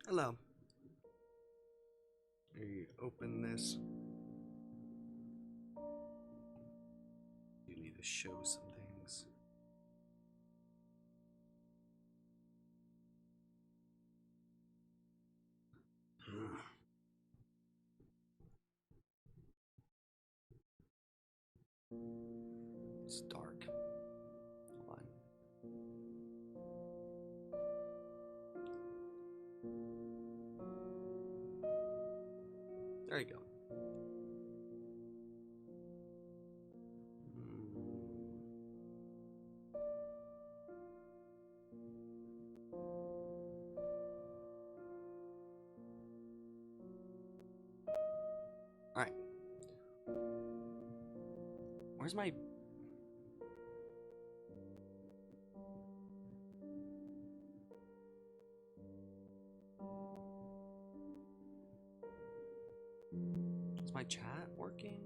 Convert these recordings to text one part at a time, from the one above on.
Hello. You open this. You need to show some things. It's dark. Hold on. There you go. Alright. Where's my... Is my chat working?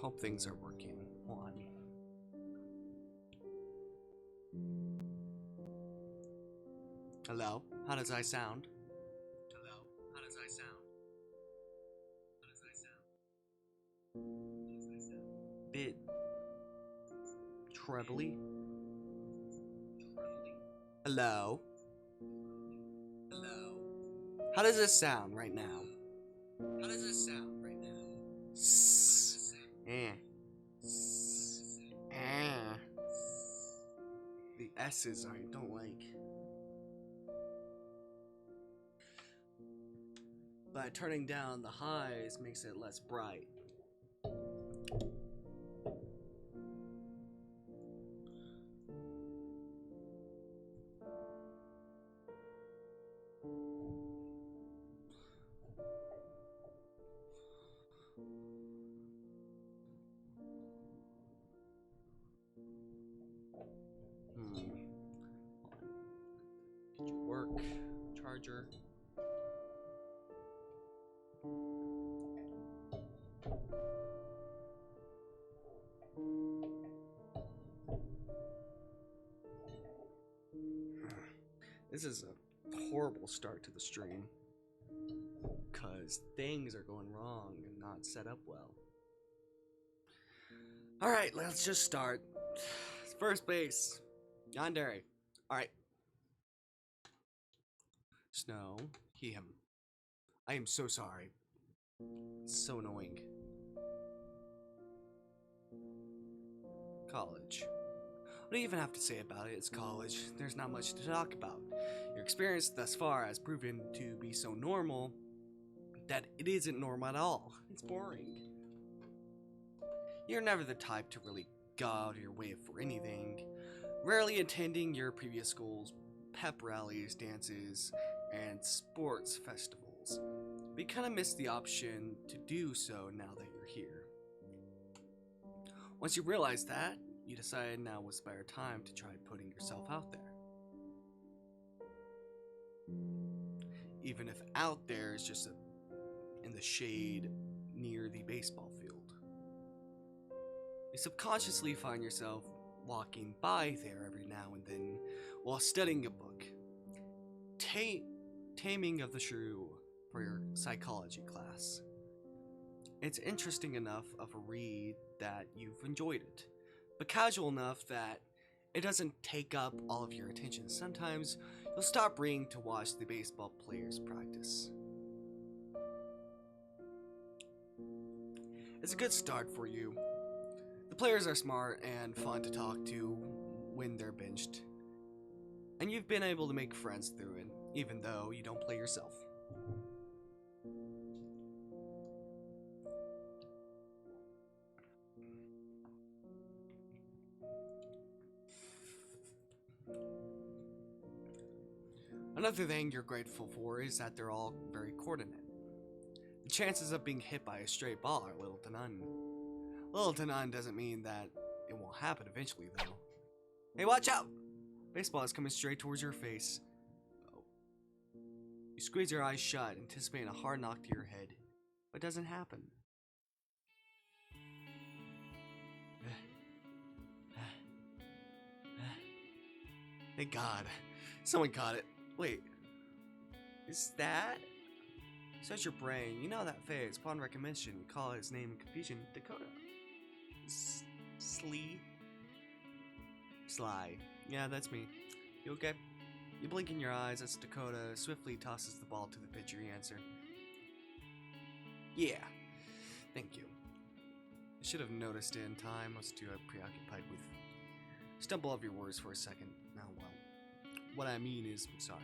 Hope things are working. Hold on. Hello? How does I sound? Hello? How does I sound? How does I sound? How does I sound? Bit trebly. Hello? Hello? How does this sound right now? How does this sound right now? S eh. S eh. The S's I don't like. But turning down the highs makes it less bright. Did you work? Charger. This is a horrible start to the stream, because things are going wrong and not set up well. Alright, let's just start. First base, Yandere. Alright. Snow, him. I am so sorry. It's so annoying. College. What do you even have to say about it? It's college. There's not much to talk about. Your experience thus far has proven to be so normal that it isn't normal at all. It's boring. You're never the type to really go out of your way for anything, rarely attending your previous school's pep rallies, dances, and sports festivals. But you kind of miss the option to do so now that you're here. Once you realize that, you decide now was a better time to try putting yourself out there. Even if out there is just in the shade near the baseball field. You subconsciously find yourself walking by there every now and then while studying a book. Taming of the Shrew for your psychology class. It's interesting enough of a read that you've enjoyed it, but casual enough that it doesn't take up all of your attention. Sometimes you'll stop reading to watch the baseball players practice. It's a good start for you. The players are smart and fun to talk to when they're benched, and you've been able to make friends through it, even though you don't play yourself. Another thing you're grateful for is that they're all very coordinate. The chances of being hit by a stray ball are little to none. Little to none doesn't mean that it won't happen eventually, though. Hey, watch out! Baseball is coming straight towards your face. Oh. You squeeze your eyes shut, anticipating a hard knock to your head, but it doesn't happen. Thank God. Someone caught it. Wait. Is that? Search your brain. You know that phase. Upon recognition, you call his name in confusion Dakota. Sly. Yeah, that's me. You okay? You blink in your eyes as Dakota swiftly tosses the ball to the pitcher. You answer. Yeah. Thank you. I should have noticed it in time. I was too preoccupied with stumble of your words for a second. Now, well. What I mean is, I'm sorry.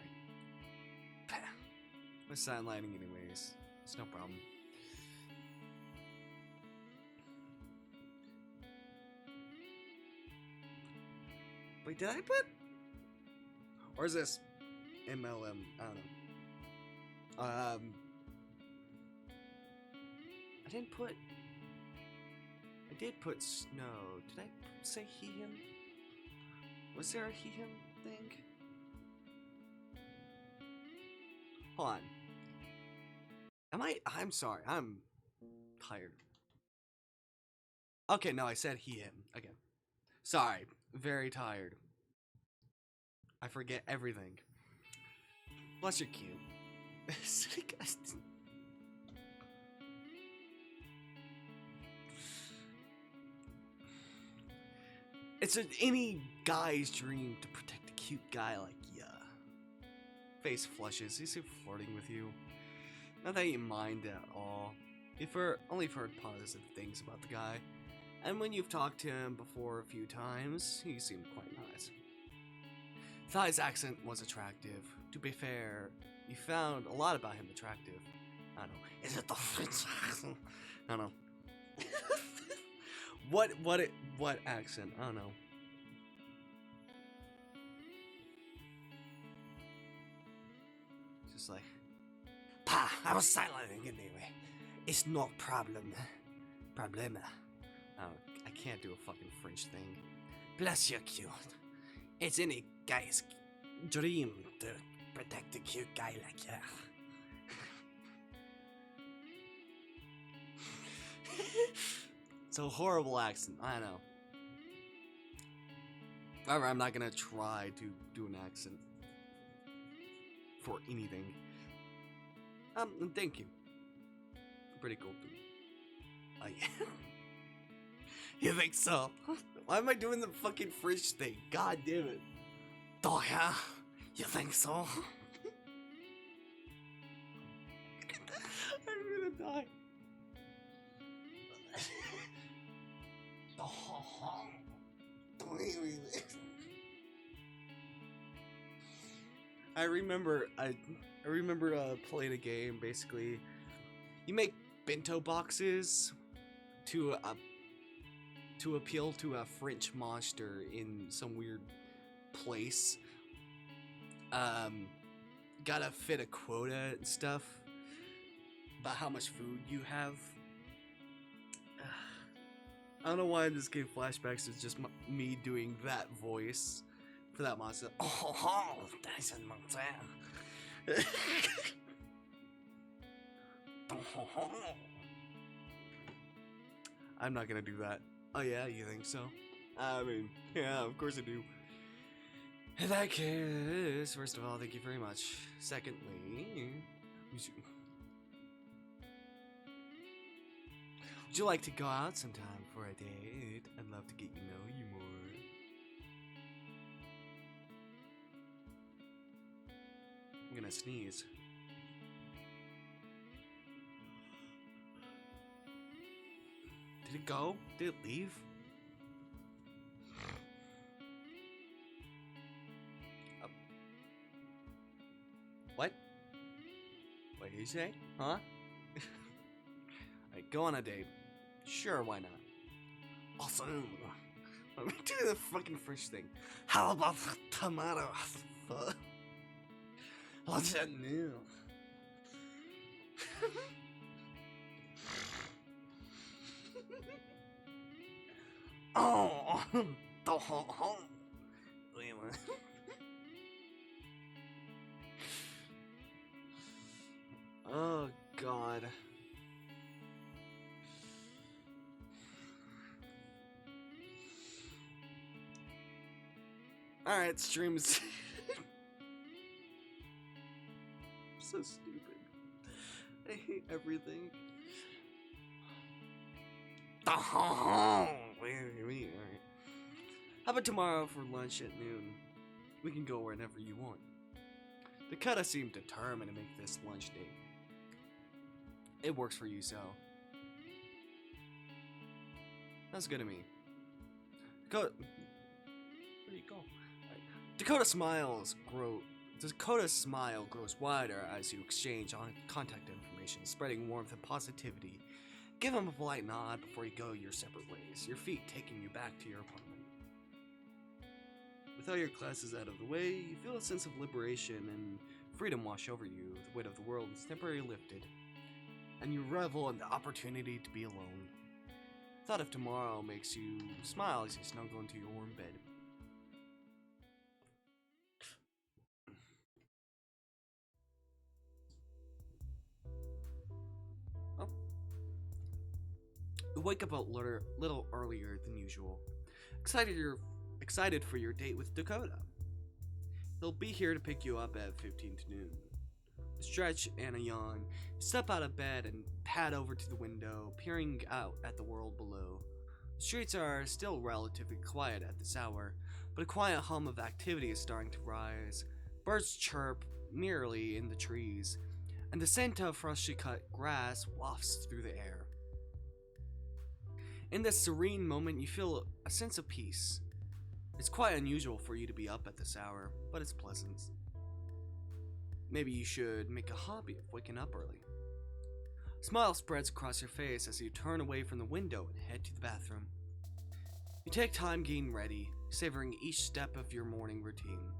We're sidelining anyways. It's no problem. Wait, did I put? Or is this MLM? I don't know. I didn't put. I did put snow. Did I say he, him? Was there a he, him thing? Hold on. I'm sorry. I'm tired. Okay, no, I said he, him. Again. Sorry. Very tired. I forget everything. Bless your cue. It's any guy's dream to protect a cute guy like ya. Face flushes. Is he flirting with you? Not that you mind at all. You've only heard positive things about the guy. And when you've talked to him before a few times, he seemed quite nice. Thought his accent was attractive. To be fair, you found a lot about him attractive. I don't know. Is it the French accent? I don't know. What accent? I don't know. Just like, pa, I was silent anyway. It's no problem. Problema. I can't do a fucking French thing. Bless you, cute. It's any guy's dream to protect a cute guy like you. It's a horrible accent, I know. However, I'm not gonna try to do an accent for anything. Thank you. Pretty cool too. Oh yeah. You think so? Why am I doing the fucking French thing? God damn it. Oh yeah? You think so? I'm gonna die. I remember playing a game. Basically, you make bento boxes to appeal to a French monster in some weird place. Gotta fit a quota and stuff about how much food you have. I don't know why I'm just getting flashbacks. It's just me doing that voice for that monster. Oh, that's a monster. I'm not gonna do that. Oh yeah, you think so? I mean, yeah, of course I do. In that case, first of all, thank you very much. Secondly, would you like to go out sometime for a date? I'd love to get to know you more. I'm gonna sneeze. Did it go? Did it leave? What? What did you say? Huh? Alright, go on a date. Sure, why not? Awesome. Let me do the fucking French thing. How about tomato? What's that new? Oh, oh God. Alright, streams. So stupid. I hate everything. Alright. How about tomorrow for lunch at noon? We can go whenever you want. Dakota seemed determined to make this lunch date. It works for you, so. That's good to me. Dakota, where do you go? Dakota's smile grows wider as you exchange on contact information, spreading warmth and positivity. Give him a polite nod before you go your separate ways, your feet taking you back to your apartment. With all your classes out of the way, you feel a sense of liberation and freedom wash over you. The weight of the world is temporarily lifted, and you revel in the opportunity to be alone. The thought of tomorrow makes you smile as you snuggle into your warm bed. Oh. You wake up a little earlier than usual. Excited for your date with Dakota. He'll be here to pick you up at 15 to noon. Stretch and a yawn. Step out of bed and pad over to the window, peering out at the world below. The streets are still relatively quiet at this hour, but a quiet hum of activity is starting to rise. Birds chirp merrily in the trees, and the scent of freshly cut grass wafts through the air. In this serene moment, you feel a sense of peace. It's quite unusual for you to be up at this hour, but it's pleasant. Maybe you should make a hobby of waking up early. A smile spreads across your face as you turn away from the window and head to the bathroom. You take time getting ready, savoring each step of your morning routine.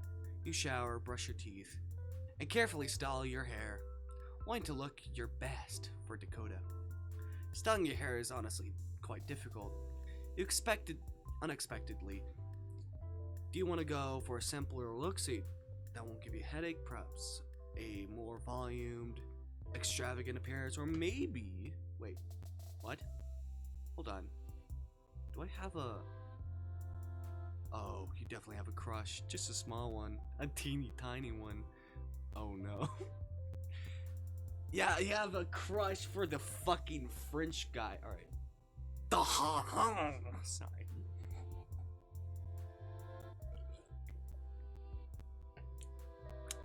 You shower, brush your teeth, and carefully style your hair, wanting to look your best for Dakota. Styling your hair is honestly quite difficult. You expected unexpectedly. Do you want to go for a simpler look that won't give you a headache, perhaps a more volumed, extravagant appearance, or maybe... Wait, what? Hold on. Do I have a... Oh, you definitely have a crush. Just a small one. A teeny tiny one. Oh no. Yeah, you have a crush for the fucking French guy. Alright. Sorry.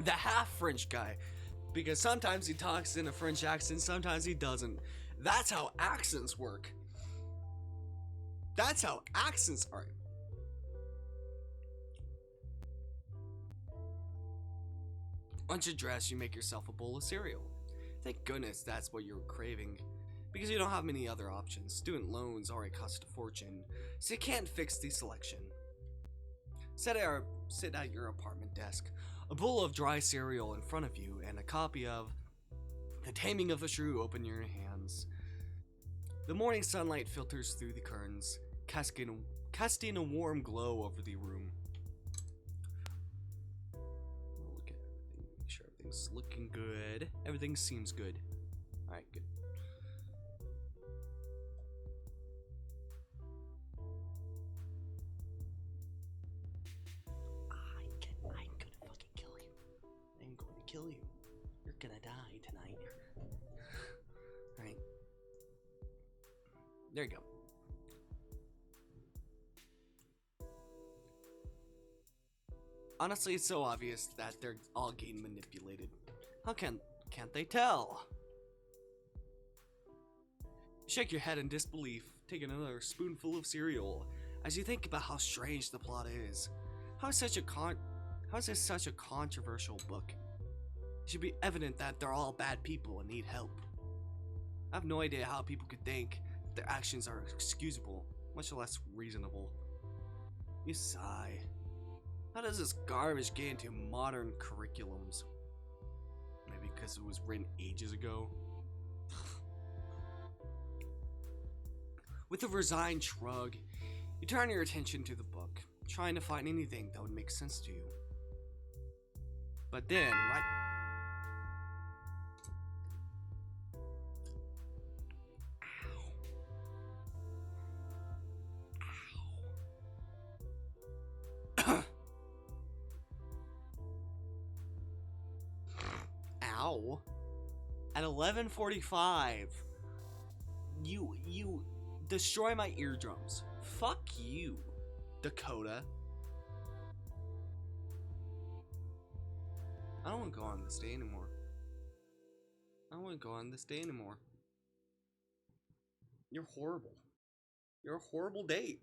The half French guy, because sometimes he talks in a French accent, sometimes he doesn't. That's how accents work. That's how accents are. Once you're dressed, you make yourself a bowl of cereal. Thank goodness that's what you're craving, because you don't have many other options. Student loans already cost a fortune, so you can't fix the selection. Sit at your apartment desk, a bowl of dry cereal in front of you, and a copy of The Taming of the Shrew open in your hands. The morning sunlight filters through the curtains, casting a warm glow over the room. Look at everything, make sure everything's looking good. Everything seems good. Alright, good. Kill you. You're gonna die tonight. Alright. There you go. Honestly, it's so obvious that they're all getting manipulated. How can't they tell? You shake your head in disbelief, take another spoonful of cereal, as you think about how strange the plot is. How is this such a controversial book? It should be evident that they're all bad people and need help. I have no idea how people could think that their actions are excusable, much less reasonable. You sigh. How does this garbage get into modern curriculums? Maybe because it was written ages ago? With a resigned shrug, you turn your attention to the book, trying to find anything that would make sense to you. But then, right... now. At 11:45. You destroy my eardrums. Fuck you, Dakota. I don't want to go on this day anymore. I don't want to go on this day anymore. You're horrible. You're a horrible date.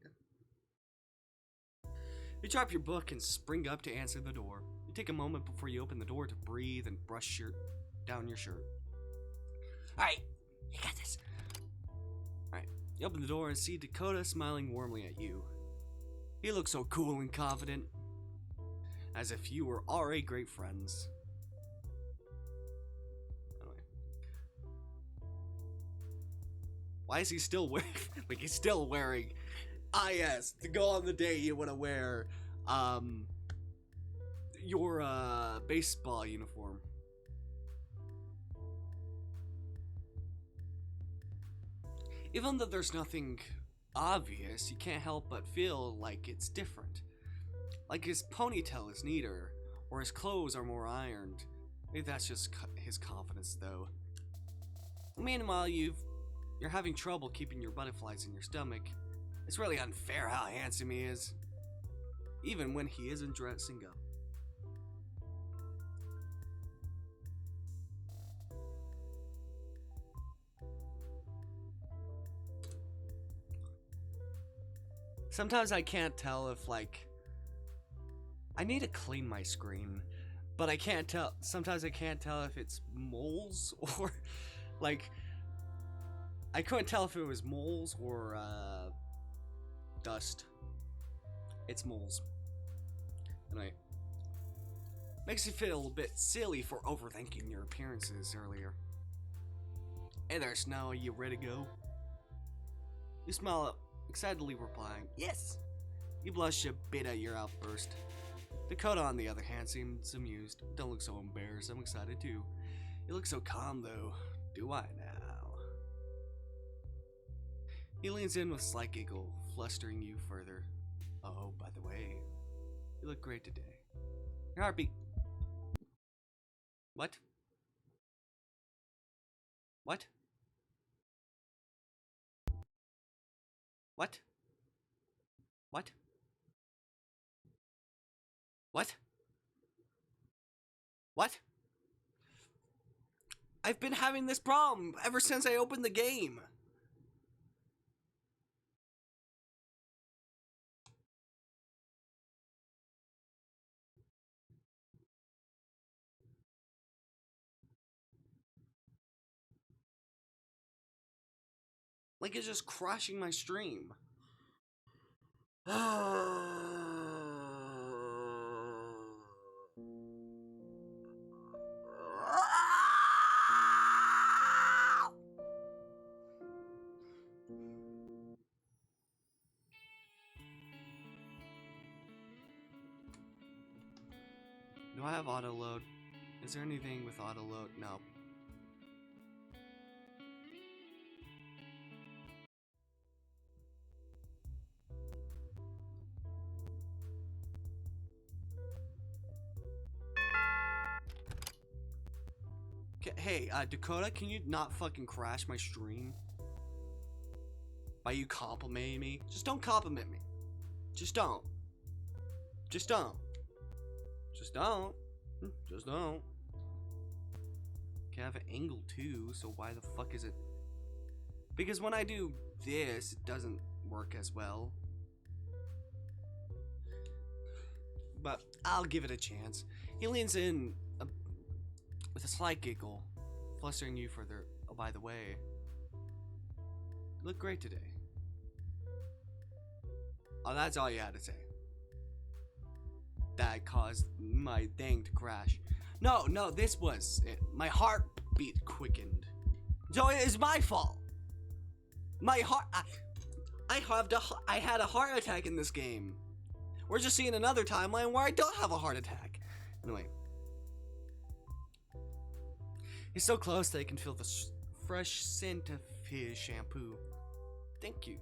You drop your book and spring up to answer the door. You take a moment before you open the door to breathe and brush down your shirt. Alright, you got this. Alright, you open the door and see Dakota smiling warmly at you. He looks so cool and confident, as if you were already great friends. Anyway. Why is he still wearing, like he's still wearing, yes, to go on the day you want to wear, your, baseball uniform. Even though there's nothing obvious, you can't help but feel like it's different. Like his ponytail is neater, or his clothes are more ironed. Maybe that's just his confidence, though. Meanwhile, you're having trouble keeping your butterflies in your stomach. It's really unfair how handsome he is, even when he isn't dressing up. Sometimes I can't tell if, like, I need to clean my screen, but I can't tell. Sometimes I can't tell if it's moles or, like, I couldn't tell if it was moles or, dust. It's moles. Anyway, makes you feel a bit silly for overthinking your appearances earlier. Hey there, Snow, are you ready to go? You smile up, excitedly replying, yes! You blush a bit at your outburst. Dakota, on the other hand, seems amused. Don't look so embarrassed, I'm excited too. You look so calm, though. Do I now? He leans in with a slight giggle, flustering you further. Oh, by the way, you look great today. Your heartbeat. What? What? What? What? What? What? I've been having this problem ever since I opened the game. Like it's just crashing my stream. Do I have auto load? Is there anything with auto load? No. Hey, Dakota, can you not fucking crash my stream? By you complimenting me? Just don't compliment me. Just don't. Just don't. Just don't. Just don't. Can have an angle too, so why the fuck is it? Because when I do this, it doesn't work as well. But I'll give it a chance. He leans in with a slight giggle, flustering you further. Oh, by the way, you look great today. Oh, that's all you had to say. That caused my thing to crash. No, this was it. My heartbeat quickened. So it is my fault. My heart. I had a heart attack in this game. We're just seeing another timeline where I don't have a heart attack. Anyway. He's so close that I can feel the fresh scent of his shampoo. Thank you.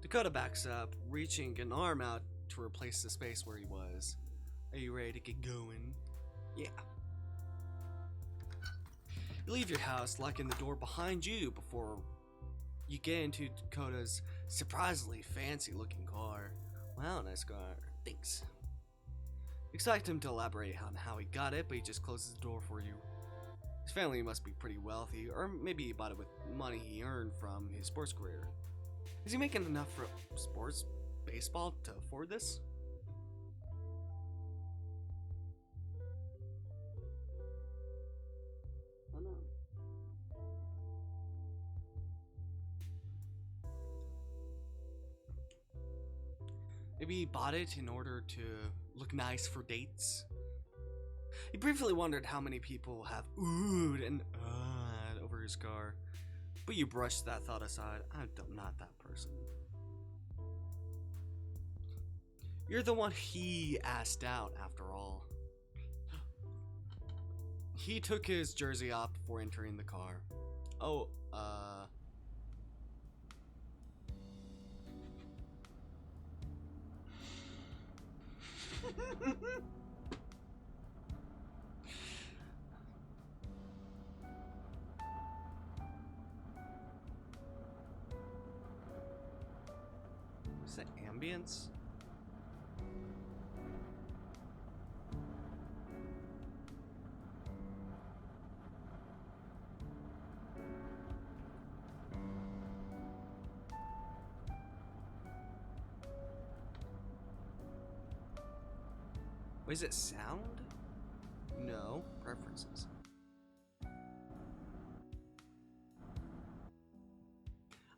Dakota backs up, reaching an arm out to replace the space where he was. Are you ready to get going? Yeah. You leave your house, locking the door behind you before you get into Dakota's surprisingly fancy-looking car. Wow, nice car. Thanks. Expect him to elaborate on how he got it, but he just closes the door for you. His family must be pretty wealthy, or maybe he bought it with money he earned from his sports career. Is he making enough for sports baseball to afford this? Oh no. Maybe he bought it in order to look nice for dates. He briefly wondered how many people have oohed and over his car, but you brushed that thought aside. I'm not that person. You're the one he asked out, after all. He took his jersey off before entering the car. Oh, What's that, ambience? Wait, is it sound? No, preferences.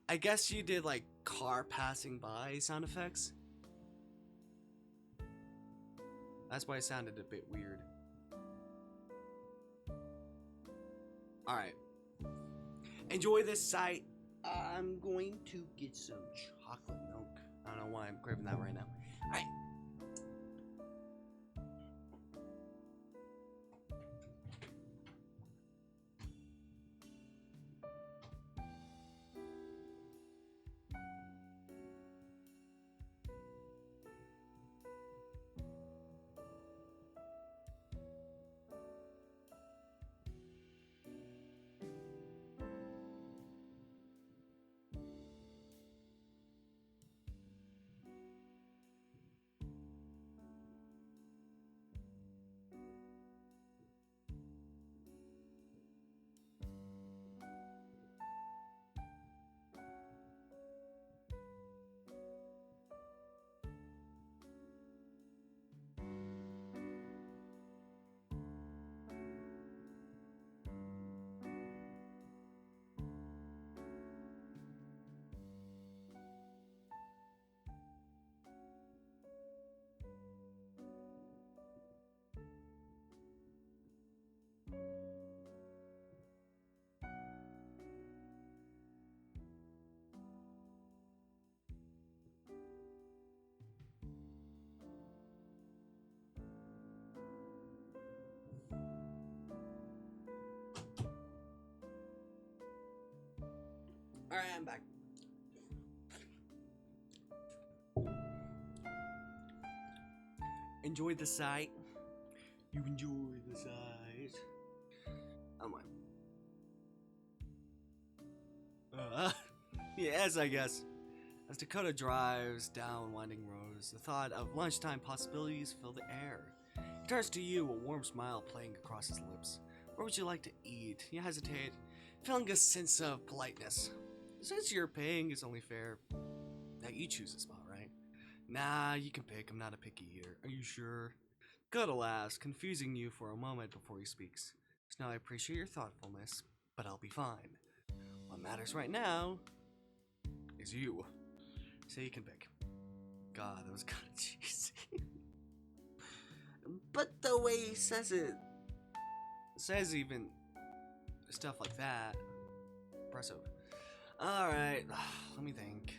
I guess you did like car passing by sound effects. That's why it sounded a bit weird. Alright. Enjoy this sight. I'm going to get some chocolate milk. I don't know why I'm craving that right now. Alright. Alright, I'm back. Enjoy the sight. You enjoy the sight. I'm like, yes, I guess. As Dakota drives down winding roads, the thought of lunchtime possibilities fill the air. He turns to you, a warm smile playing across his lips. Where would you like to eat? You hesitate, feeling a sense of politeness. Since you're paying, it's only fair that you choose a spot, right? Nah, you can pick. I'm not a picky eater. Are you sure? Dakota laughs, confusing you for a moment before he speaks. So now I appreciate your thoughtfulness, but I'll be fine. What matters right now is you. So you can pick. God, that was kind of cheesy. But the way he says it, says even stuff like that. Impressive. Alright, let me think.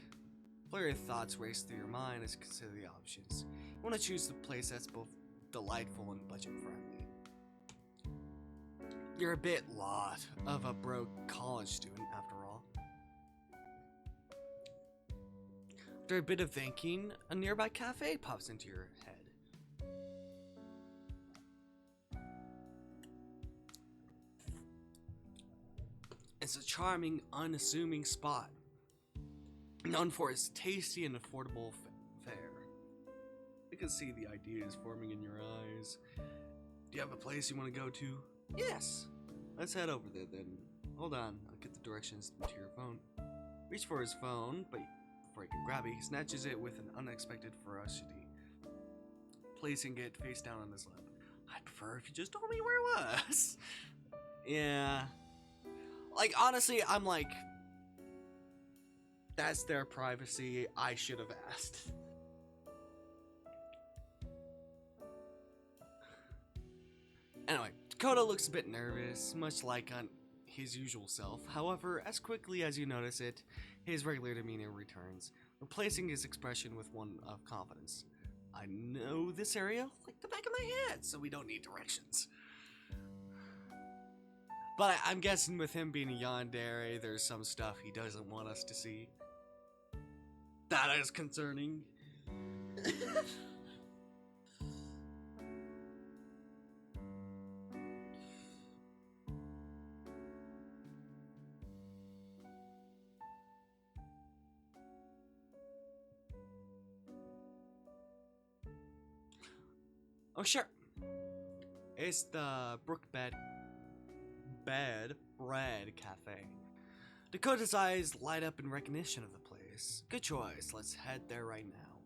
Flurry of thoughts race through your mind as you consider the options. You want to choose the place that's both delightful and budget friendly. You're a bit lot of a broke college student, after all. After a bit of thinking, a nearby cafe pops into your head. It's a charming, unassuming spot, known for its tasty and affordable fare. You can see the ideas forming in your eyes. Do you have a place you want to go to? Yes. Let's head over there then. Hold on, I'll get the directions to your phone. Reach for his phone, but before he can grab it, he snatches it with an unexpected ferocity, placing it face down on his lap. I'd prefer if you just told me where it was. Yeah. Like, honestly, I'm like, that's their privacy. I should have asked. Anyway, Dakota looks a bit nervous, much like on his usual self. However, as quickly as you notice it, his regular demeanor returns, replacing his expression with one of confidence. I know this area like the back of my head, so we don't need directions. But I'm guessing with him being a yandere, there's some stuff he doesn't want us to see. That is concerning. Oh, sure. It's the Brookbed Bread Cafe. Dakota's eyes light up in recognition of the place. Good choice. Let's head there right now.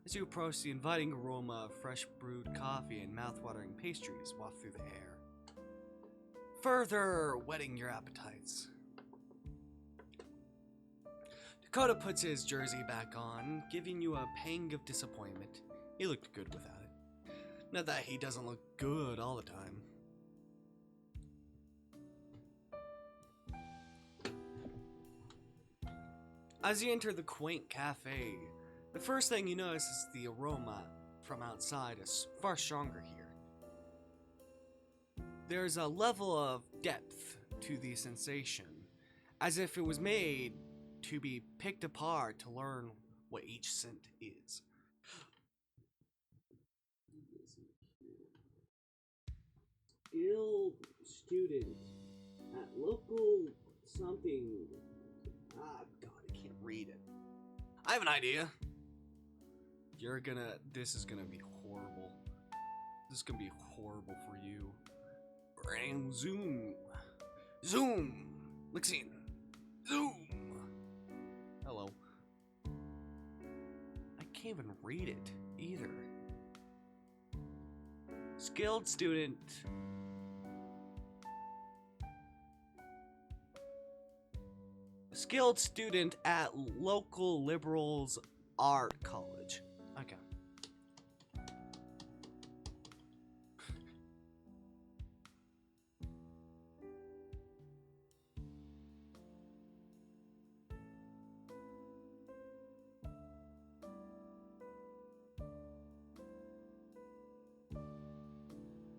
As you approach, the inviting aroma of fresh brewed coffee and mouth-watering pastries waft through the air, further whetting your appetites. Dakota puts his jersey back on, giving you a pang of disappointment. He looked good without it. Not that he doesn't look good all the time. As you enter the quaint cafe, the first thing you notice is the aroma from outside is far stronger here. There's a level of depth to the sensation, as if it was made to be picked apart to learn what each scent is. Skilled student at local something. Ah, God, I can't read it. I have an idea. This is gonna be horrible. This is gonna be horrible for you. And Zoom. Lexine. Zoom. Hello. I can't even read it either. Skilled student. Skilled student at local liberals art college. Okay.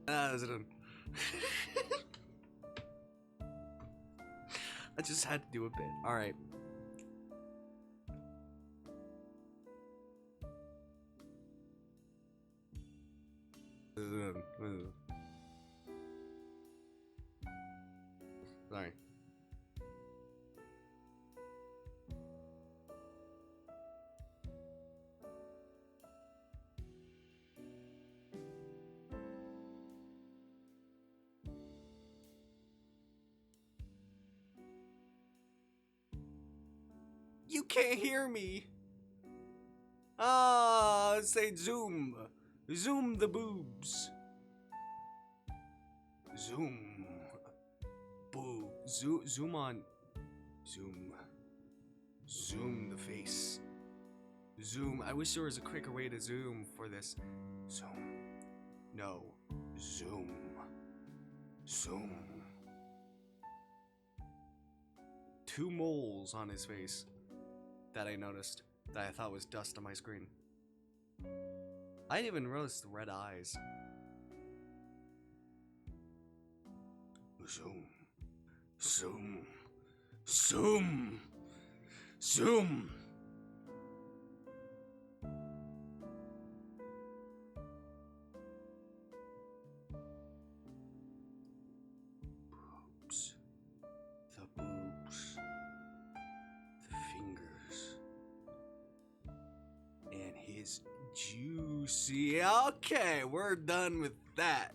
That's done. I just had to do a bit. Alright. Sorry. You can't hear me. Say zoom. Zoom the boobs. Zoom. Zoom on. Zoom. Zoom the face. Zoom. I wish there was a quicker way to zoom for this. Zoom. No. Zoom. Zoom. 2 moles on his face that I noticed, that I thought was dust on my screen. I didn't even notice the red eyes. Zoom. Zoom. Zoom. Zoom. Boobs. The boobs. is juicy. Okay, we're done with that.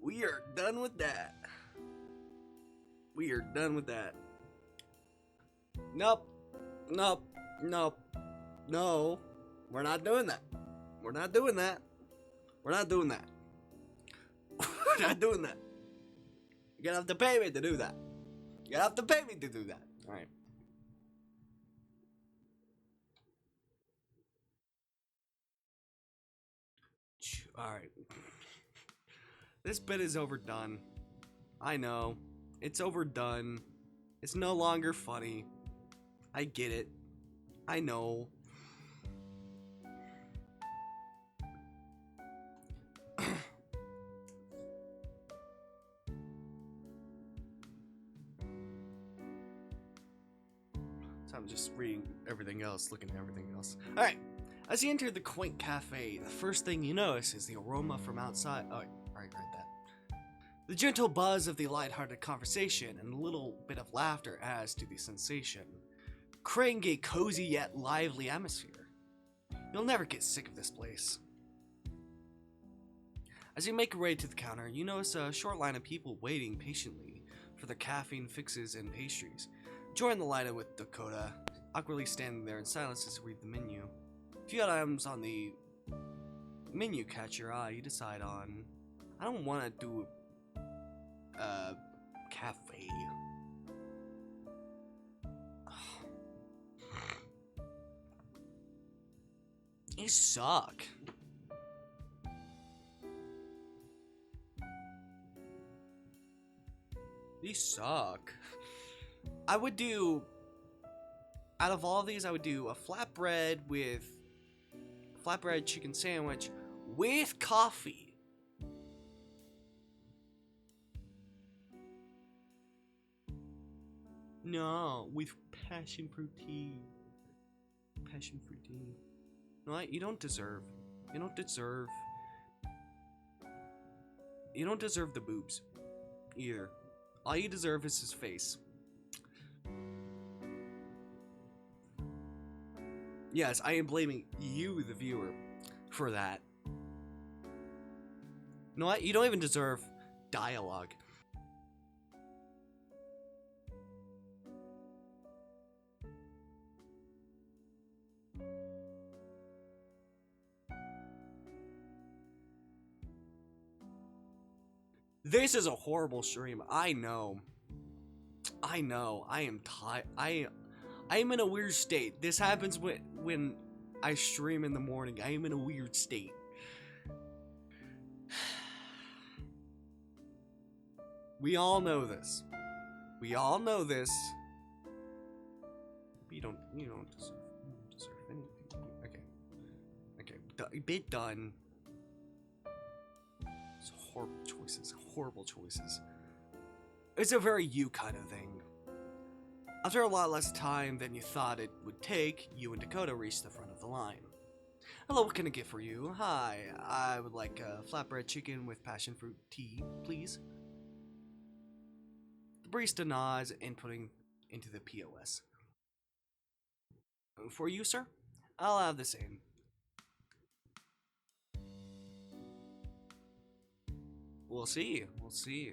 We are done with that. We are done with that. Nope. Nope. Nope. No. We're not doing that. We're not doing that. We're not doing that. We're not doing that. You're gonna have to pay me to do that. You're gonna have to pay me to do that. Alright. Alright. This bit is overdone. I know. It's overdone. It's no longer funny. I get it. I know. So I'm just reading everything else, looking at everything else. Alright. As you enter the quaint cafe, the first thing you notice is the aroma from outside. Oh, right that. The gentle buzz of the lighthearted conversation and a little bit of laughter adds to the sensation, creating a cozy yet lively atmosphere. You'll never get sick of this place. As you make your way to the counter, you notice a short line of people waiting patiently for their caffeine fixes and pastries. Join the line with Dakota, awkwardly standing there in silence as you read the menu. A few items on the menu catch your eye. You decide on, I don't want to do cafe. These suck. These suck. I would do, out of all of these, I would do a flatbread chicken sandwich with coffee. No, with passion fruit tea. Passion fruit tea. No, you don't deserve. You don't deserve. You don't deserve the boobs either. All you deserve is his face. Yes, I am blaming you, the viewer, for that. You know what? You don't even deserve dialogue. This is a horrible stream. I know. I know. I am tired. I am in a weird state. This happens when I stream in the morning. I am in a weird state. We all know this. We all know this. But you don't deserve anything. Okay. Bit done. It's horrible choices. Horrible choices. It's a very you kind of thing. After a lot less time than you thought it would take, you and Dakota reached the front of the line. Hello, what can I get for you? Hi, I would like a flatbread chicken with passion fruit tea, please. The barista nods, inputting into the POS. For you, sir? I'll have the same. We'll see. We'll see.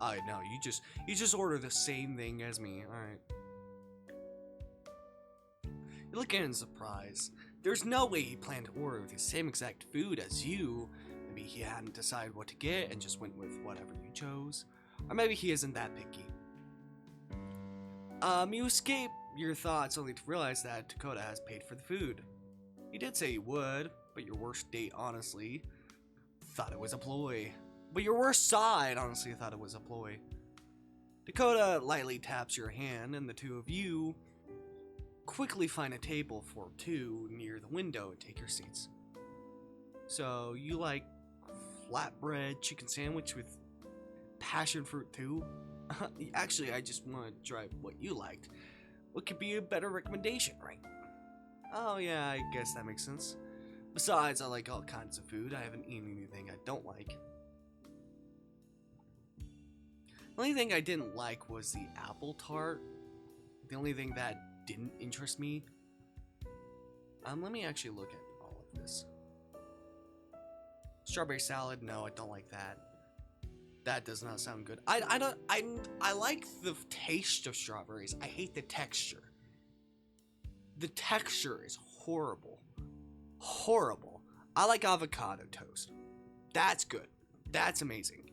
I know, you just order the same thing as me. Alright. You look in surprise. There's no way he planned to order the same exact food as you. Maybe he hadn't decided what to get and just went with whatever you chose. Or maybe he isn't that picky. You escape your thoughts only to realize that Dakota has paid for the food. You did say you would, but your worst date honestly thought it was a ploy. But your worst side honestly thought it was a ploy. Dakota lightly taps your hand, and the two of you quickly find a table for two near the window and take your seats. So, you like flatbread chicken sandwich with passion fruit too? Actually, I just want to try what you liked. What could be a better recommendation, right? Oh yeah, I guess that makes sense. Besides, I like all kinds of food. I haven't eaten anything I don't like. The only thing I didn't like was the apple tart. the only thing that didn't interest me. Let me actually look at all of this. Strawberry salad, no, I don't like that. That does not sound good. I like the taste of strawberries. I hate the texture. The texture is horrible. Horrible. I like avocado toast. That's good. That's amazing.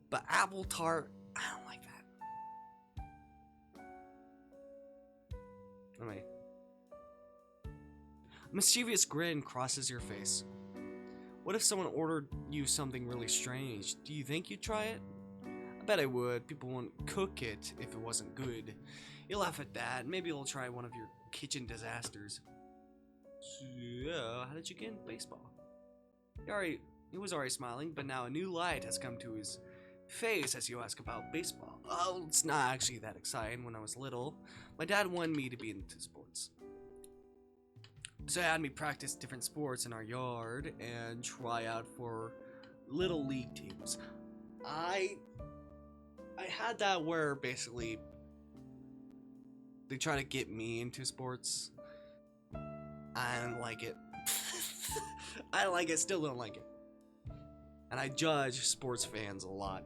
But apple tart, I don't like that. Anyway. A mischievous grin crosses your face. What if someone ordered you something really strange? Do you think you'd try it? I bet I would. People wouldn't cook it if it wasn't good. You'll laugh at that. Maybe you'll try one of your kitchen disasters. So, how did you get into baseball? He was already smiling, but now a new light has come to his face as you ask about baseball. Oh, it's not actually that exciting. When I was little, my dad wanted me to be into sports. So he had me practice different sports in our yard and try out for little league teams. I had that where basically they try to get me into sports. I don't like it. I don't like it, still don't like it. And I judge sports fans a lot.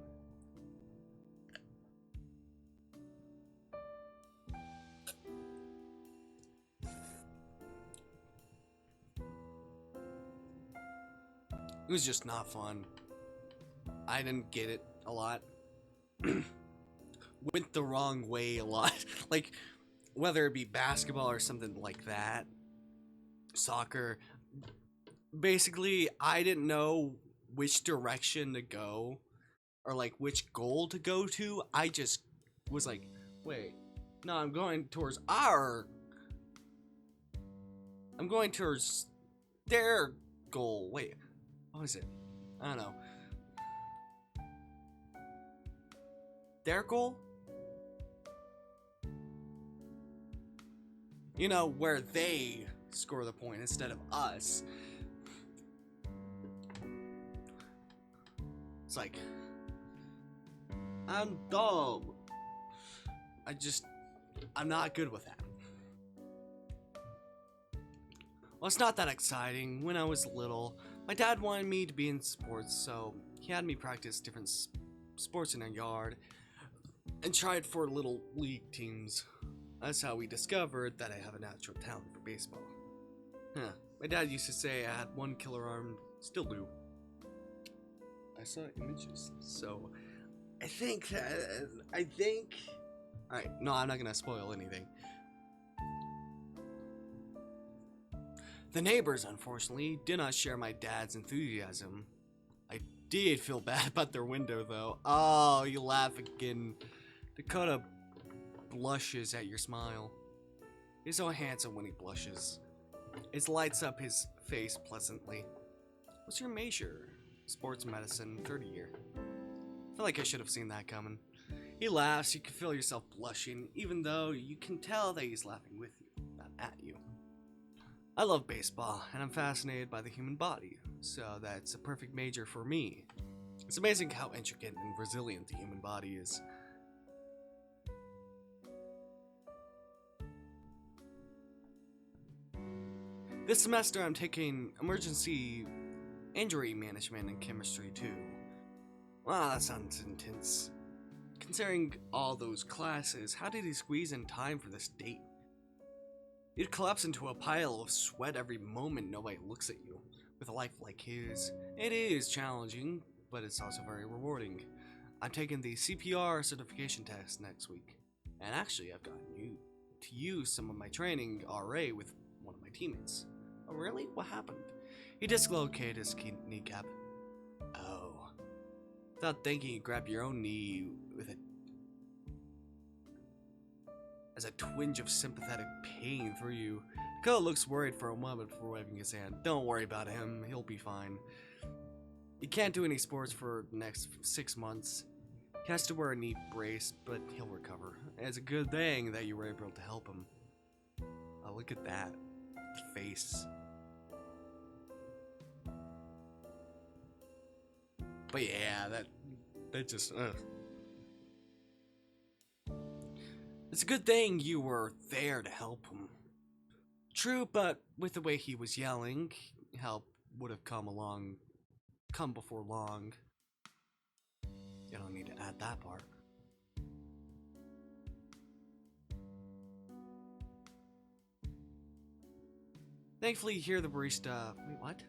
It was just not fun. I didn't get it a lot. Went the wrong way a lot. Like, whether it be basketball or something like that. Soccer. Basically, I didn't know which direction to go. Or, like, which goal to go to. I just was like, wait. No, I'm going towards I'm going towards their goal. Wait. What was it? I don't know. Their goal? You know, where they score the point instead of us. It's like, I'm dumb. I'm not good with that. Well, it's not that exciting. When I was little, my dad wanted me to be in sports, so he had me practice different sports in our yard and tried for little league teams. That's how we discovered that I have a natural talent for baseball. My dad used to say I had one killer arm, still do. I saw images, so I think. Alright, no, I'm not gonna spoil anything. The neighbors, unfortunately, did not share my dad's enthusiasm. I did feel bad about their window, though. Oh, you laugh again. Dakota blushes at your smile. He's so handsome when he blushes. It lights up his face pleasantly. What's your major? Sports medicine, 3rd year. I feel like I should have seen that coming. He laughs, you can feel yourself blushing, even though you can tell that he's laughing with you, not at you. I love baseball, and I'm fascinated by the human body, so that's a perfect major for me. It's amazing how intricate and resilient the human body is. This semester I'm taking emergency injury management and chemistry too. Wow, that sounds intense. Considering all those classes, how did he squeeze in time for this date? You'd collapse into a pile of sweat every moment nobody looks at you. With a life like his, it is challenging, but it's also very rewarding. I'm taking the CPR certification test next week. And actually, I've gotten to use some of my training RA with one of my teammates. Oh really? What happened? He dislocated his kneecap. Oh. Without thinking, you grab your own knee with it. As a twinge of sympathetic pain through you. Dakota looks worried for a moment before waving his hand. Don't worry about him, he'll be fine. He can't do any sports for the next 6 months. He has to wear a knee brace, but he'll recover. It's a good thing that you were able to help him. Oh, look at that face. But yeah, that just, It's a good thing you were there to help him. True, but with the way he was yelling, help would have come before long. You don't need to add that part. Thankfully, you hear the barista. Wait, what?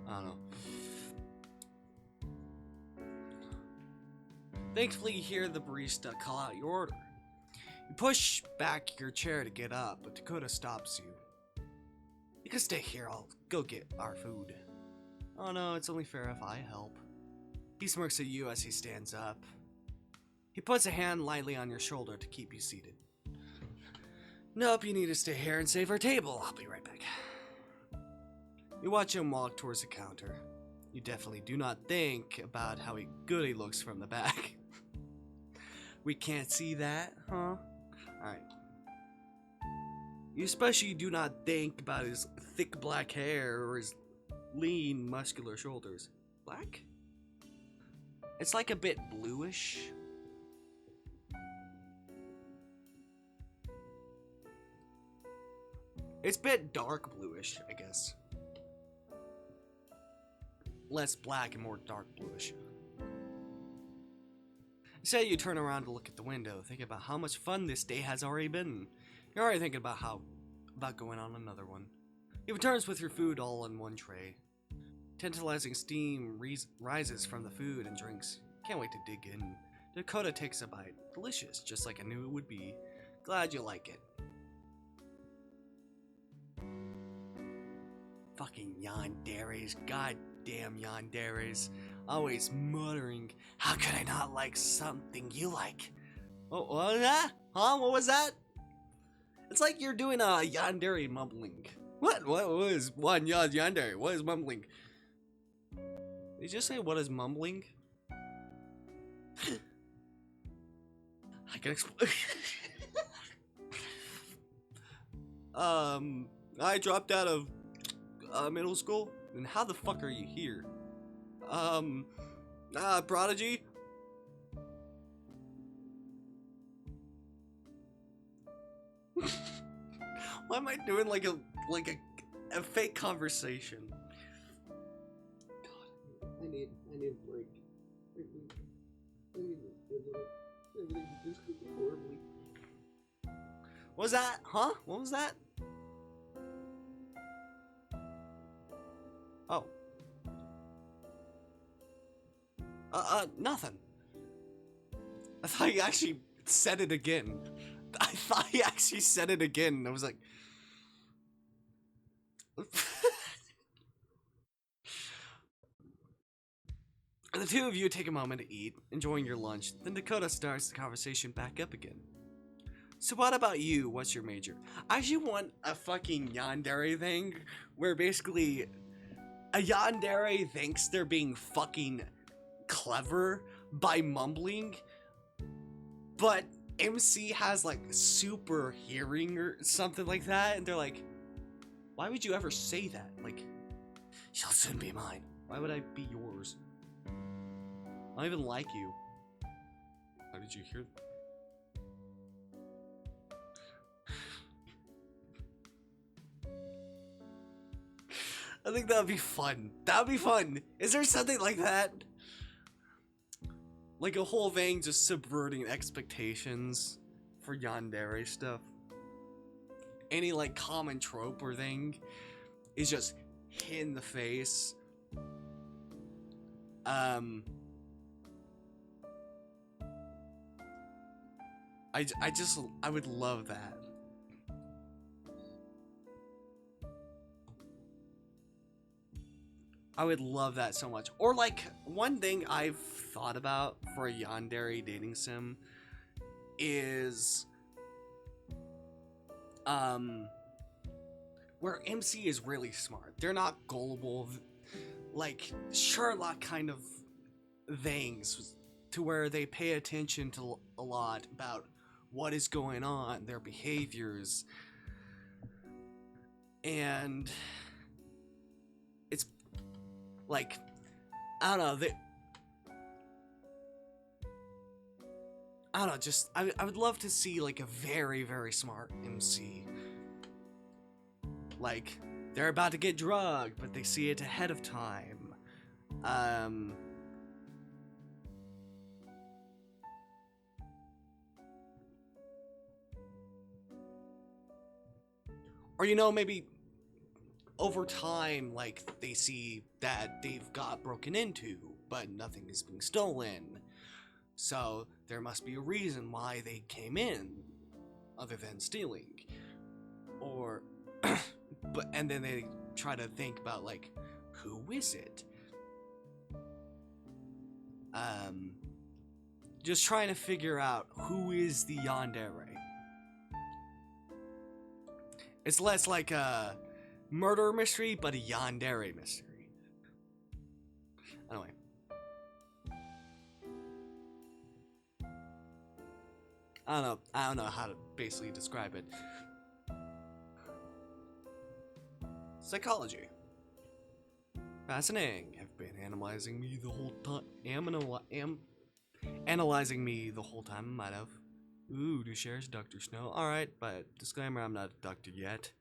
I don't know. Thankfully, you hear the barista call out your order. You push back your chair to get up, but Dakota stops you. You can stay here, I'll go get our food. Oh no, it's only fair if I help. He smirks at you as he stands up. He puts a hand lightly on your shoulder to keep you seated. Nope, you need to stay here and save our table. I'll be right back. You watch him walk towards the counter. You definitely do not think about how good he looks from the back. We can't see that, huh? Alright. You especially do not think about his thick black hair or his lean, muscular shoulders. Black? It's like a bit bluish. It's a bit dark bluish, I guess. Less black and more dark bluish. Instead, you turn around to look at the window, thinking about how much fun this day has already been. You're already thinking about going on another one. He returns with your food all in one tray. Tantalizing steam rises from the food and drinks. Can't wait to dig in. Dakota takes a bite. Delicious, just like I knew it would be. Glad you like it. Fucking yanderes, goddamn yanderes. Always muttering, how could I not like something you like? Oh, what was that? Huh? What was that? It's like you're doing a yandere mumbling. What? What was one yandere? What is mumbling? Did you just say what is mumbling? I can explain. I dropped out of middle school. And how the fuck are you here? Prodigy? Why am I doing like a fake conversation? God, I need a break. Everything just horribly. What was that? Huh? What was that? Oh. Nothing. I thought he actually said it again. I thought he actually said it again. I was like... The two of you take a moment to eat, enjoying your lunch. Then Dakota starts the conversation back up again. So what about you? What's your major? I actually want a fucking yandere thing where basically a yandere thinks they're being fucking clever by mumbling, but MC has like super hearing or something like that, and they're like, why would you ever say that? Like, you'll soon be mine. Why would I be yours? I don't even like you. How did you hear that? I think that would be fun. That would be fun. Is there something like that? Like a whole thing just subverting expectations for yandere stuff. Any like common trope or thing is just hit in the face. I would love that. I would love that so much. Or like one thing I've thought about for a yandere dating sim is where MC is really smart. They're not gullible, like Sherlock kind of things, to where they pay attention to a lot about what is going on, their behaviors. And it's like, I don't know, I don't know, just, I would love to see, like, a very, very smart MC. Like, they're about to get drugged, but they see it ahead of time. Or, you know, maybe over time, like, they see that they've got broken into, but nothing is being stolen. So, there must be a reason why they came in, other than stealing. Or, and then they try to think about, like, who is it? Just trying to figure out who is the yandere. It's less like a murder mystery, but a yandere mystery. Anyway. I don't know how to basically describe it. Psychology. Fascinating. Have been analyzing me the whole time. Analyzing me the whole time. Might have. Ooh, do shares Dr. Snow. Alright, but disclaimer, I'm not a doctor yet.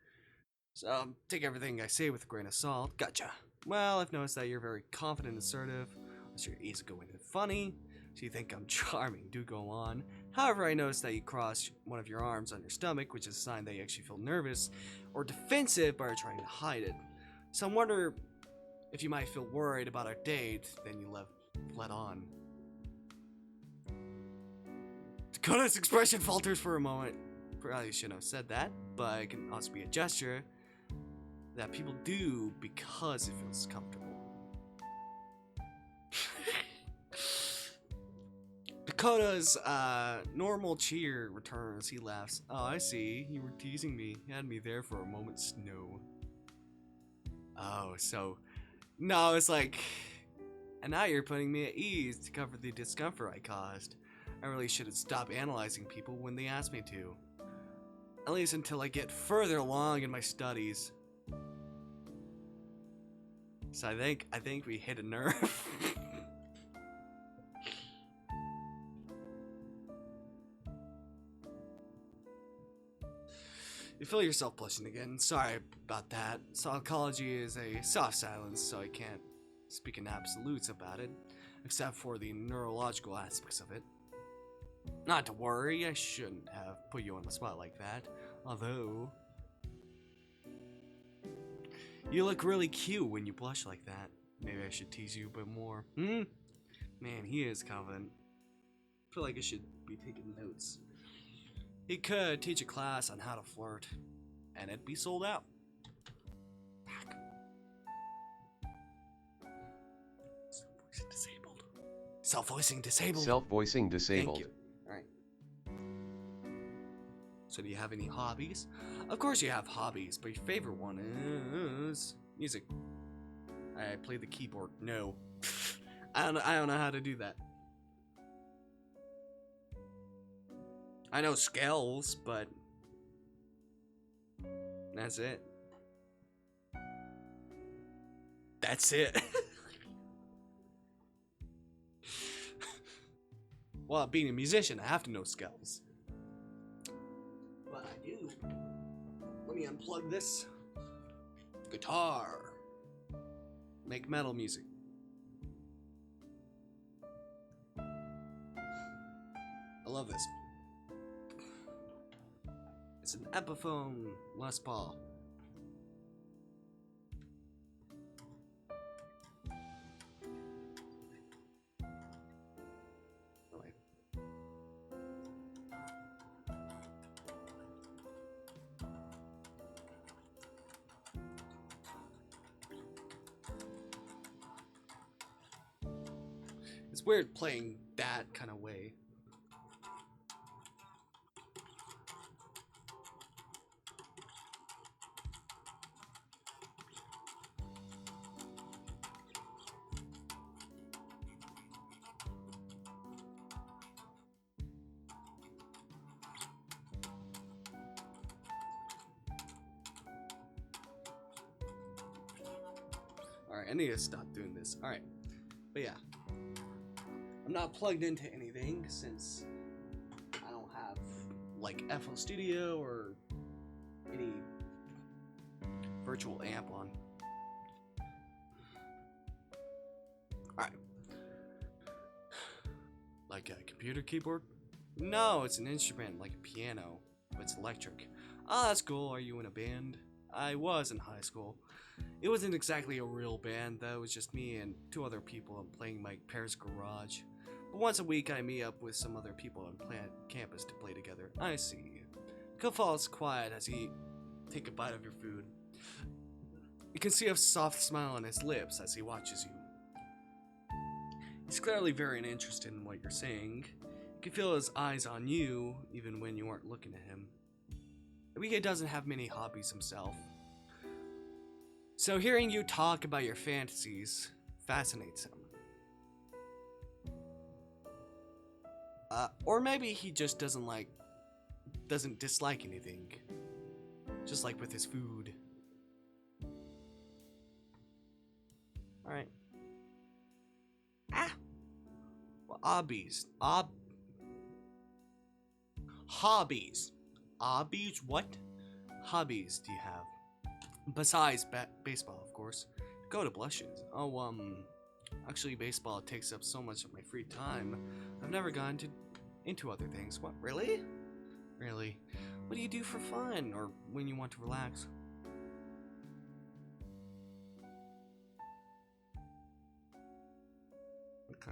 So, take everything I say with a grain of salt. Gotcha. Well, I've noticed that you're very confident and assertive. Unless you're easygoing and funny. So you think I'm charming. Do go on. However, I noticed that you crossed one of your arms on your stomach, which is a sign that you actually feel nervous or defensive but are trying to hide it. So I wonder if you might feel worried about our date, then you let on. Dakota's expression falters for a moment. Probably shouldn't have said that, but it can also be a gesture that people do because it feels comfortable. Dakota's normal cheer returns. He laughs. Oh, I see. You were teasing me. You had me there for a moment, Snow. Oh, so... No, it's like... And now you're putting me at ease to cover the discomfort I caused. I really should have stopped analyzing people when they asked me to. At least until I get further along in my studies. So I think we hit a nerve. You feel yourself blushing again. Sorry about that. Psychology is a soft silence, so I can't speak in absolutes about it, except for the neurological aspects of it. Not to worry, I shouldn't have put you on the spot like that. Although... You look really cute when you blush like that. Maybe I should tease you a bit more. Man, he is confident. I feel like I should be taking notes. He could teach a class on how to flirt, and it'd be sold out. Self-voicing disabled. Self-voicing disabled. Self-voicing disabled. Thank you. Alright. So do you have any hobbies? Of course you have hobbies, but your favorite one is music. I play the keyboard. No. I don't know how to do that. I know scales, but that's it. That's it. Well, being a musician, I have to know scales. But I do. Let me unplug this. Guitar. Make metal music. I love this. It's an Epiphone Les Paul. Oh, wait. It's weird playing that kind of way. Alright, I need to stop doing this. Alright. But yeah. I'm not plugged into anything since I don't have like FL Studio or any virtual amp on. Alright. Like a computer keyboard? No, it's an instrument like a piano, but it's electric. Oh, that's cool. Are you in a band? I was in high school. It wasn't exactly a real band, though. It was just me and 2 other people playing my parents' garage. But once a week, I meet up with some other people on campus to play together. I see. Could falls quiet as he take a bite of your food. You can see a soft smile on his lips as he watches you. He's clearly very interested in what you're saying. You can feel his eyes on you, even when you aren't looking at him. Maybe he doesn't have many hobbies himself. So hearing you talk about your fantasies fascinates him. Or maybe he just doesn't dislike anything. Just like with his food. Alright. Well, hobbies. Hobbies. Hobbies? What? Hobbies do you have? Besides baseball, of course. Dakota blushes. Oh, actually baseball takes up so much of my free time. I've never gone into other things. What, really? Really? What do you do for fun, or when you want to relax? Okay.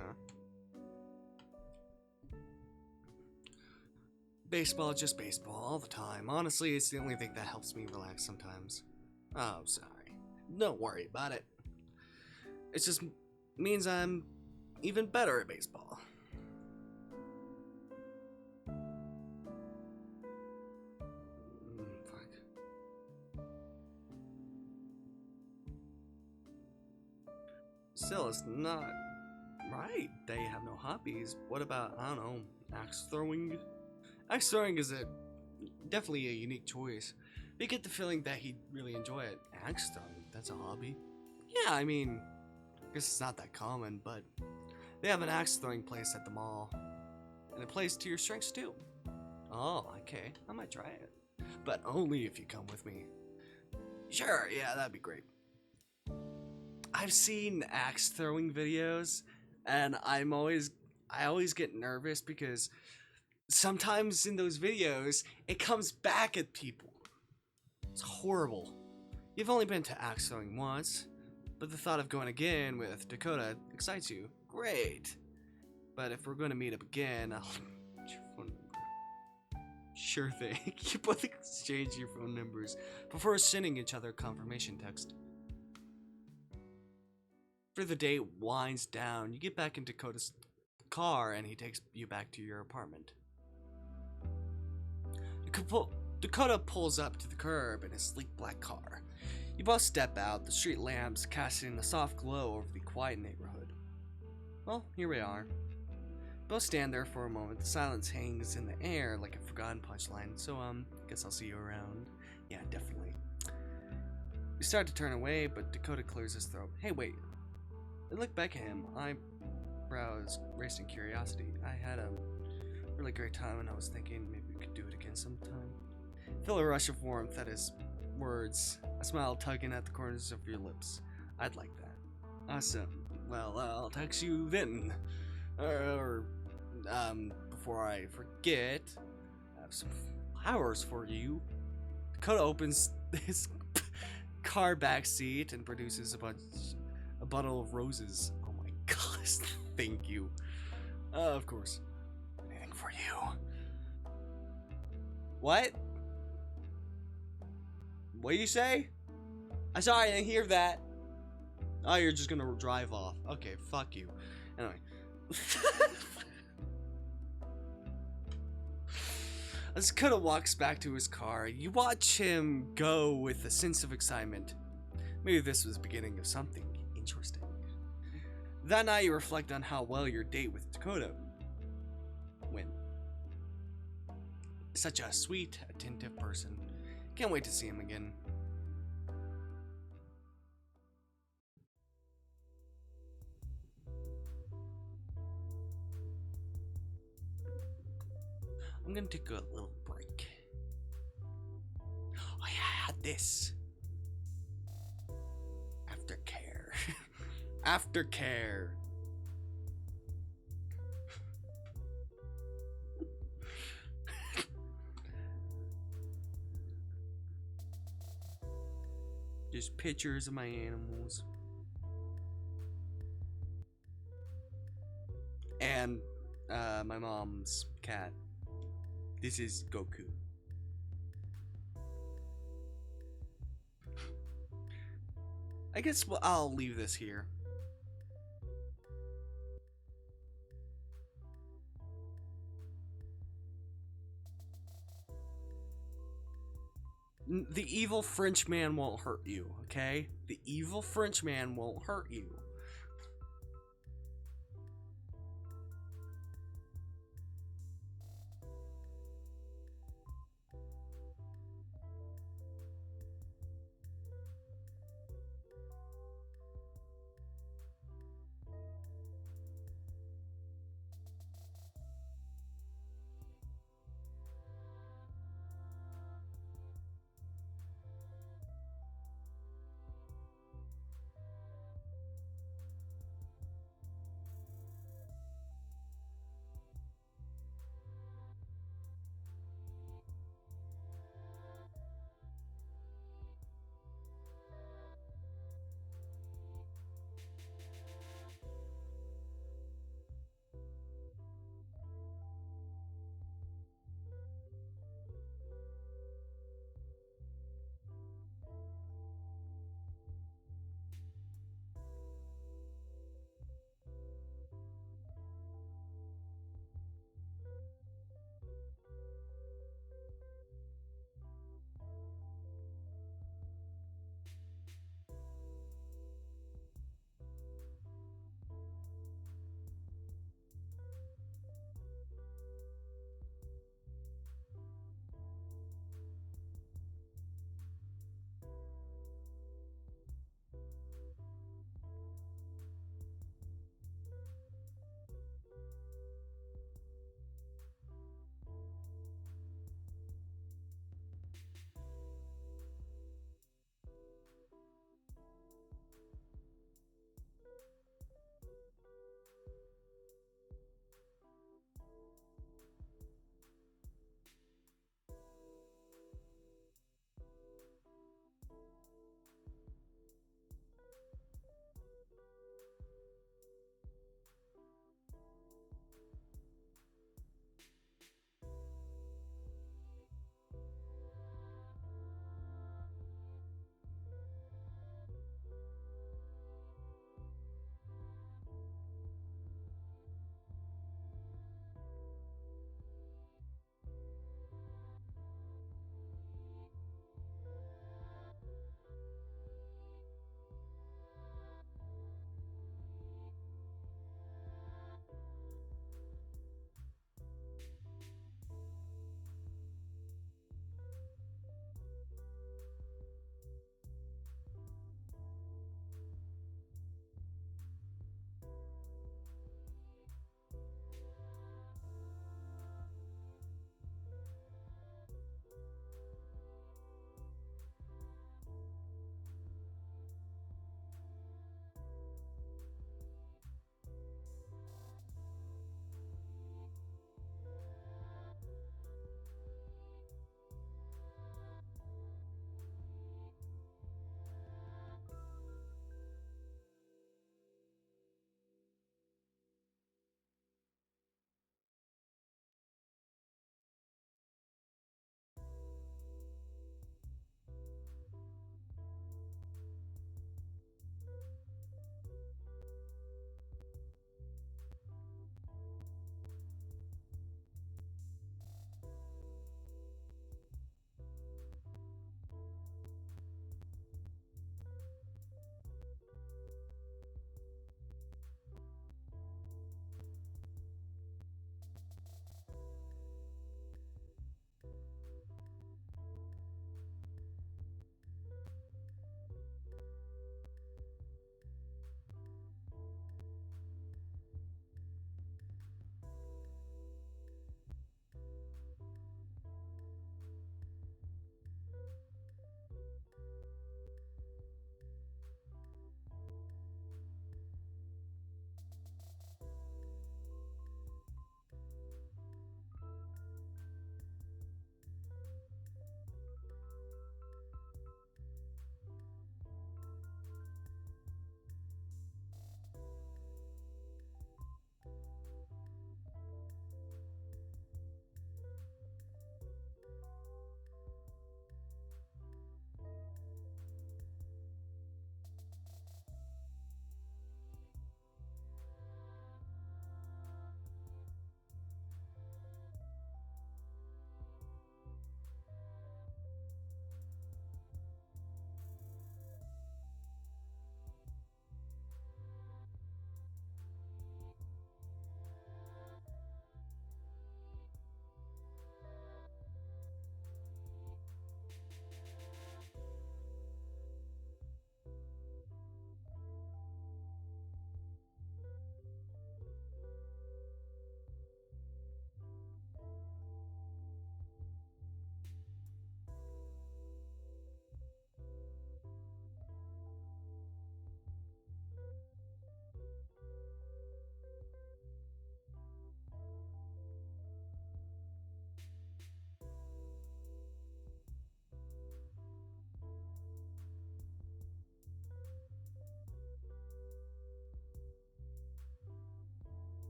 Baseball, just baseball, all the time. Honestly, it's the only thing that helps me relax sometimes. Oh, sorry. Don't worry about it. It just means I'm even better at baseball. Fuck. Still, it's not right. They have no hobbies. What about, I don't know, axe throwing? Axe throwing is definitely a unique choice. You get the feeling that he'd really enjoy it. Axe throwing, that's a hobby. Yeah, I mean, I guess it's not that common, but they have an axe throwing place at the mall. And it plays to your strengths too. Oh, okay, I might try it. But only if you come with me. Sure, yeah, that'd be great. I've seen axe throwing videos, and I always get nervous because sometimes in those videos, it comes back at people. It's horrible. You've only been to axe throwing once, but the thought of going again with Dakota excites you. Great. But if we're going to meet up again, I'll get your phone number. Sure thing. You both exchange your phone numbers before sending each other a confirmation text. After the day winds down, you get back in Dakota's car and he takes you back to your apartment. Dakota pulls up to the curb in his sleek black car. You both step out, the street lamps casting a soft glow over the quiet neighborhood. Well, here we are. Both stand there for a moment. The silence hangs in the air like a forgotten punchline, so guess I'll see you around. Yeah, definitely. You start to turn away, but Dakota clears his throat. Hey, wait. I look back at him, eyebrows raised in curiosity. I had a really great time and I was thinking maybe we could do it again sometime. Feel a rush of warmth at his words, a smile tugging at the corners of your lips. I'd like that. Awesome. Well, I'll text you then. Before I forget, I have some flowers for you. Dakota opens his car back seat and produces a bottle of roses. Oh my gosh, thank you. Of course. Anything for you. What? What do you say? I'm sorry, I didn't hear that. Oh, you're just gonna drive off. Okay, fuck you. Anyway. As Dakota walks back to his car, you watch him go with a sense of excitement. Maybe this was the beginning of something interesting. That night you reflect on how well your date with Dakota went. Such a sweet, attentive person. Can't wait to see him again. I'm gonna take a little break. Oh yeah, I had this. Aftercare. Aftercare. Just pictures of my animals. And my mom's cat. This is Goku. I guess I'll leave this here. The evil French man won't hurt you, okay? The evil French man won't hurt you.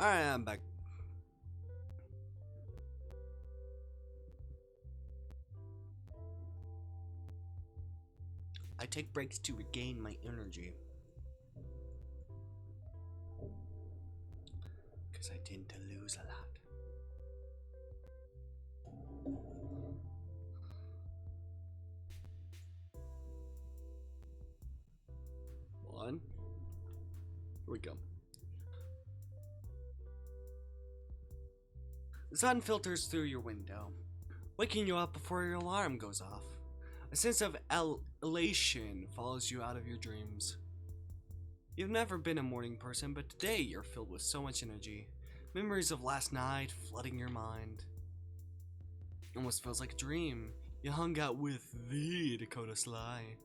Alright, I'm back. I take breaks to regain my energy. Because I tend to lose a lot. One. Here we go. The sun filters through your window, waking you up before your alarm goes off. A sense of elation follows you out of your dreams. You've never been a morning person, but today you're filled with so much energy. Memories of last night flooding your mind. It almost feels like a dream. You hung out with the Dakota Sly.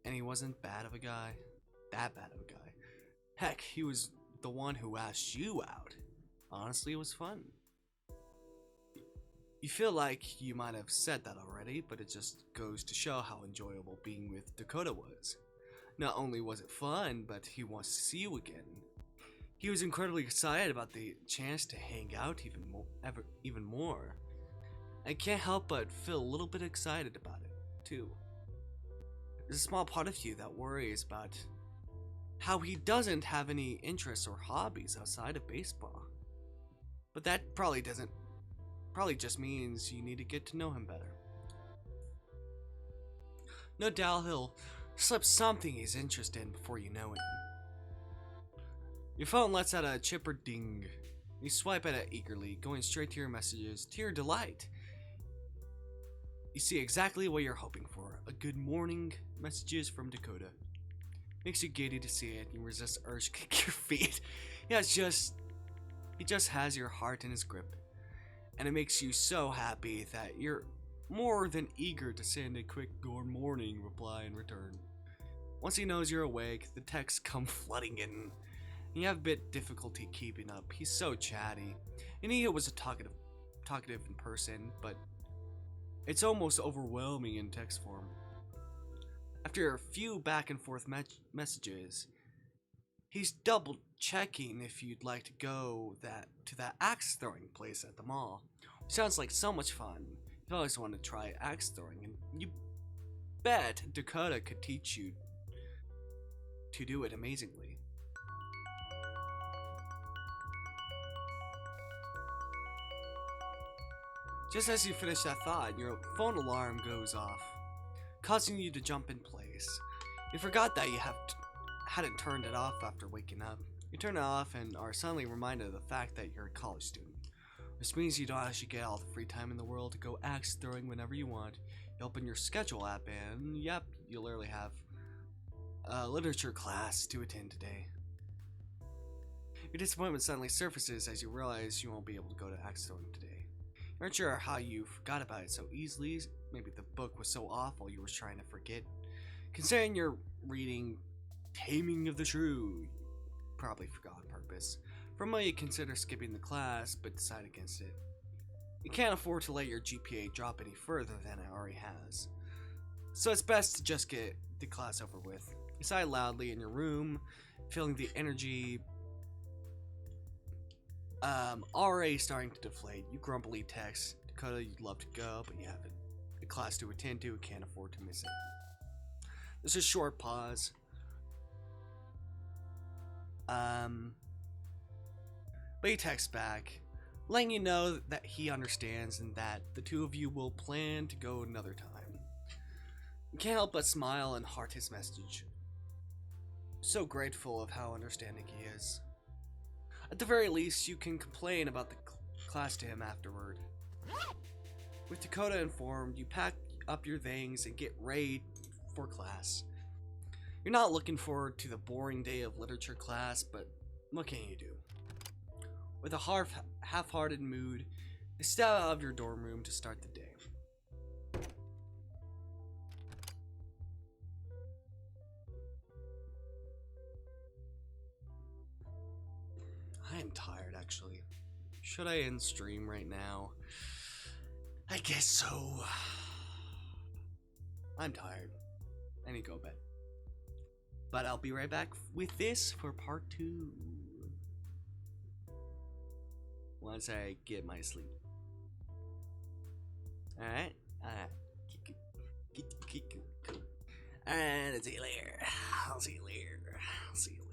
And he wasn't bad of a guy. That bad of a guy. Heck, he was the one who asked you out. Honestly, it was fun. You feel like you might have said that already, but it just goes to show how enjoyable being with Dakota was. Not only was it fun, but he wants to see you again. He was incredibly excited about the chance to hang out even more. I can't help but feel a little bit excited about it, too. There's a small part of you that worries about how he doesn't have any interests or hobbies outside of baseball. But that probably just means you need to get to know him better. No doubt he'll slip something he's interested in before you know it. Your phone lets out a chipper ding. You swipe at it eagerly, going straight to your messages. To your delight, you see exactly what you're hoping for. A good morning messages from Dakota. Makes you giddy to see it. You resist the urge to kick your feet. Yeah, he just has your heart in his grip. And it makes you so happy that you're more than eager to send a quick good morning reply in return. Once he knows you're awake, the texts come flooding in. And you have a bit difficulty keeping up. He's so chatty. You knew he was a talkative in person, but it's almost overwhelming in text form. After a few back and forth messages, he's double checking if you'd like to go to that axe throwing place at the mall. Sounds like so much fun. You've always wanted to try axe throwing, and you bet Dakota could teach you to do it amazingly. Just as you finish that thought, your phone alarm goes off, causing you to jump in place. You forgot that you hadn't turned it off after waking up. You turn it off and are suddenly reminded of the fact that you're a college student, which means you don't actually get all the free time in the world to go axe throwing whenever you want. You open your schedule app and yep, you literally have a literature class to attend today. Your disappointment suddenly surfaces as you realize you won't be able to go to axe throwing today. You aren't sure how you forgot about it so easily. Maybe the book was so awful you were trying to forget. Considering you're reading Taming of the Shrew, you probably forgot on purpose. From what you consider skipping the class, but decide against it. You can't afford to let your GPA drop any further than it already has. So it's best to just get the class over with. You sigh loudly in your room, feeling the energy already starting to deflate. You grumpily text Dakota you'd love to go, but you have a class to attend to and can't afford to miss it. There's a short pause. But he texts back, letting you know that he understands and that the two of you will plan to go another time. You can't help but smile and heart his message. So grateful of how understanding he is. At the very least, you can complain about the class to him afterward. With Dakota informed, you pack up your things and get ready for class. You're not looking forward to the boring day of literature class, but what can you do? With a half-hearted mood, you step out of your dorm room to start the day. I am tired, actually. Should I end stream right now? I guess so. I'm tired. I need to go to bed. But I'll be right back with this for part 2. once I get my sleep. Alright? Alright. Alright, I'll see you later. I'll see you later. I'll see you later.